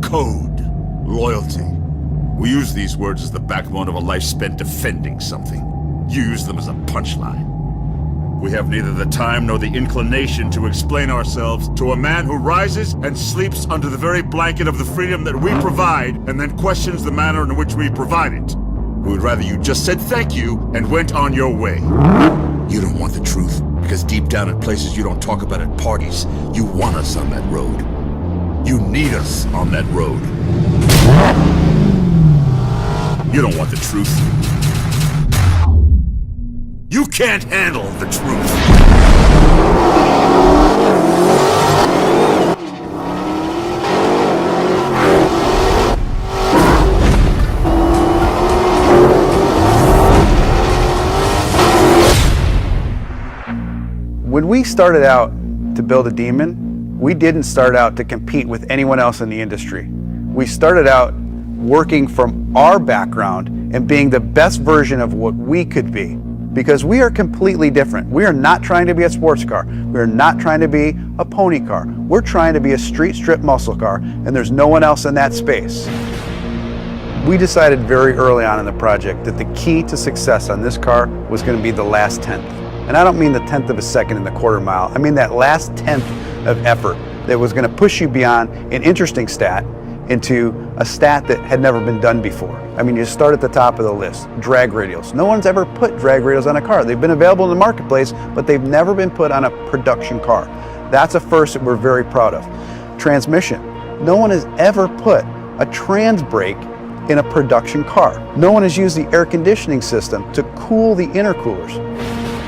code, loyalty. We use these words as the backbone of a life spent defending something. You use them as a punchline. We have neither the time nor the inclination to explain ourselves to a man who rises and sleeps under the very blanket of the freedom that we provide and then questions the manner in which we provide it. We would rather you just said thank you and went on your way. You don't want the truth, because deep down at places you don't talk about at parties, you want us on that road. You need us on that road. You don't want the truth. You can't handle the truth. When we started out to build a Demon, we didn't start out to compete with anyone else in the industry. We started out working from our background and being the best version of what we could be, because we are completely different. We are not trying to be a sports car. We are not trying to be a pony car. We're trying to be a street strip muscle car, and there's no one else in that space. We decided very early on in the project that the key to success on this car was going to be the last tenth. And I don't mean the tenth of a second in the quarter mile. I mean that last tenth of effort that was going to push you beyond an interesting stat into a stat that had never been done before. I mean, you start at the top of the list, drag radials. No one's ever put drag radials on a car. They've been available in the marketplace, but they've never been put on a production car. That's a first that we're very proud of. Transmission. No one has ever put a trans brake in a production car. No one has used the air conditioning system to cool the intercoolers.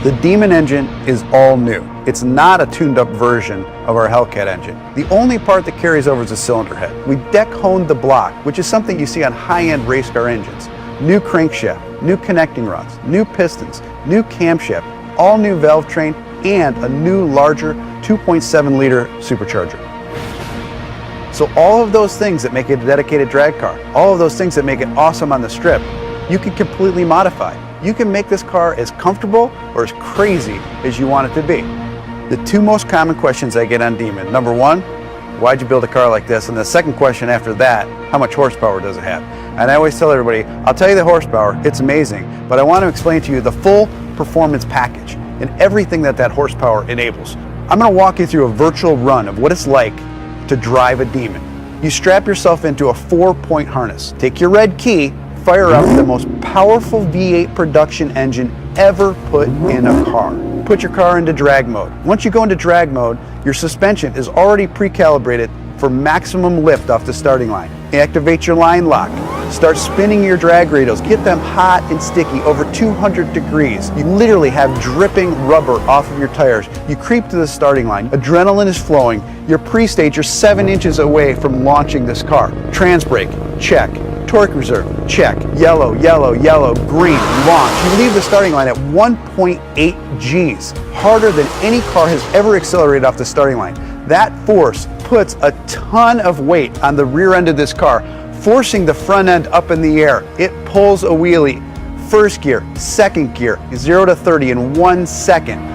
The Demon engine is all new. It's not a tuned up version of our Hellcat engine. The only part that carries over is the cylinder head. We deck honed the block, which is something you see on high-end race car engines. New crankshaft, new connecting rods, new pistons, new camshaft, all new valve train, and a new larger 2.7 liter supercharger. So all of those things that make it a dedicated drag car, all of those things that make it awesome on the strip, you can completely modify. You can make this car as comfortable or as crazy as you want it to be. The two most common questions I get on Demon: number one, why'd you build a car like this? And the second question after that, how much horsepower does it have? And I always tell everybody, I'll tell you the horsepower, it's amazing, but I want to explain to you the full performance package and everything that that horsepower enables. I'm going to walk you through a virtual run of what it's like to drive a Demon. You strap yourself into a 4-point harness, take your red key, fire up the most powerful V8 production engine ever put in a car. Put your car into drag mode. Once you go into drag mode, your suspension is already pre-calibrated for maximum lift off the starting line. Activate your line lock. Start spinning your drag radials. Get them hot and sticky, over 200 degrees. You literally have dripping rubber off of your tires. You creep to the starting line. Adrenaline is flowing. You're pre-stage. You're 7 inches away from launching this car. Trans brake, check. Torque reserve, check. Yellow, yellow, yellow, green, launch. You leave the starting line at 1.8 Gs, harder than any car has ever accelerated off the starting line. That force puts a ton of weight on the rear end of this car, forcing the front end up in the air. It pulls a wheelie. First gear, second gear, 0 to 30 in 1 second.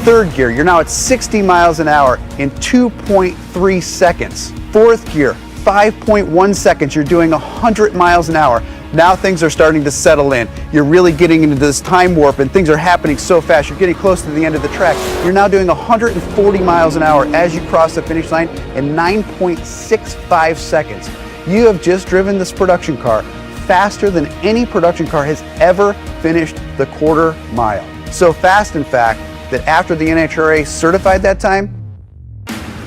Third gear, you're now at 60 miles an hour in 2.3 seconds. Fourth gear, 5.1 seconds, you're doing 100 miles an hour. Now things are starting to settle in. You're really getting into this time warp and things are happening so fast. You're getting close to the end of the track. You're now doing 140 miles an hour as you cross the finish line in 9.65 seconds. You have just driven this production car faster than any production car has ever finished the quarter mile. So fast, in fact, that after the NHRA certified that time,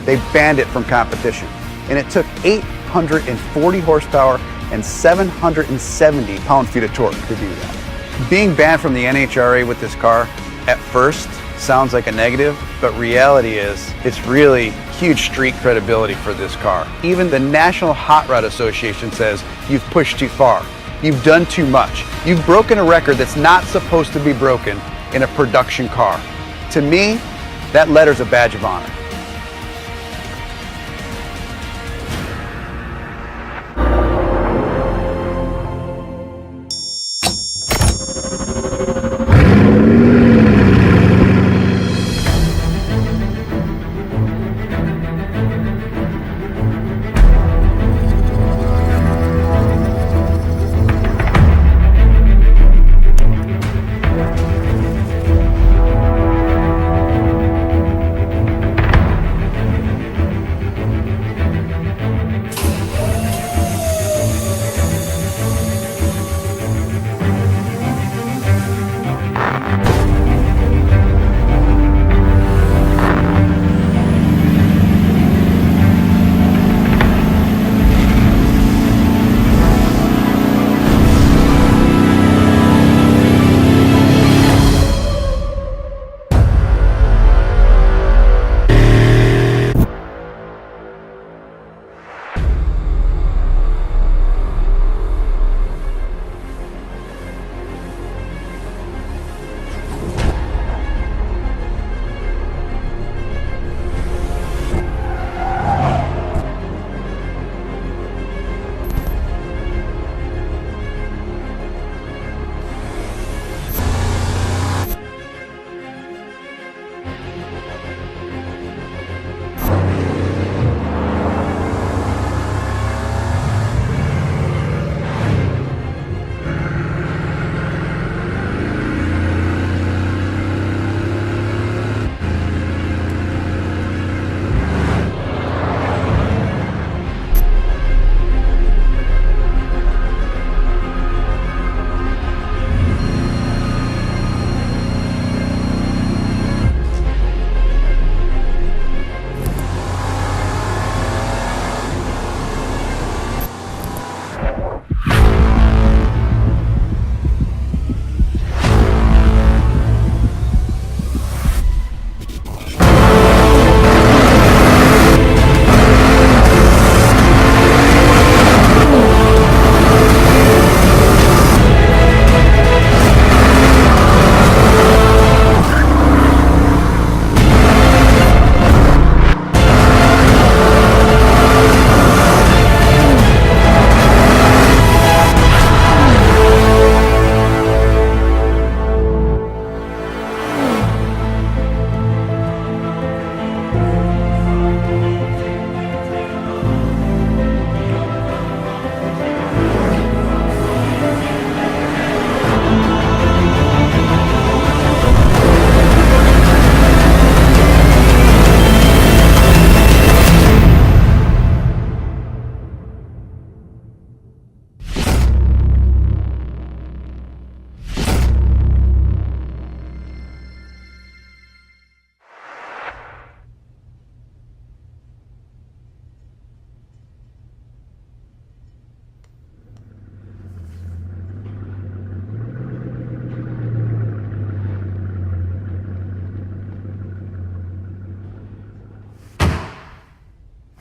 they banned it from competition. And it took 840 horsepower and 770 pound-feet of torque to do that. Being banned from the NHRA with this car at first sounds like a negative, but reality is it's really huge street credibility for this car. Even the National Hot Rod Association says you've pushed too far. You've done too much. You've broken a record that's not supposed to be broken in a production car. To me, that letter's a badge of honor.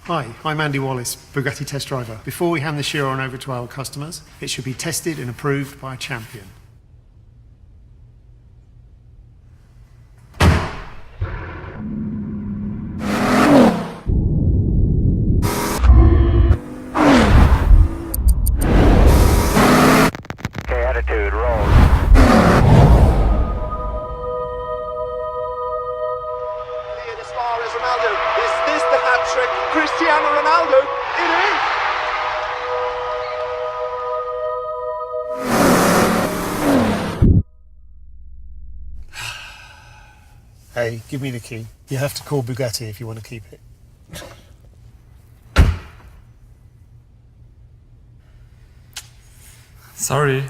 Hi, I'm Andy Wallace, Bugatti test driver. Before we hand the Chiron over to our customers, it should be tested and approved by a champion. Okay, attitude, roll. As far as Ronaldo, is this the hat-trick? Cristiano Ronaldo, it is! Hey, give me the key. You have to call Bugatti if you want to keep it. Sorry.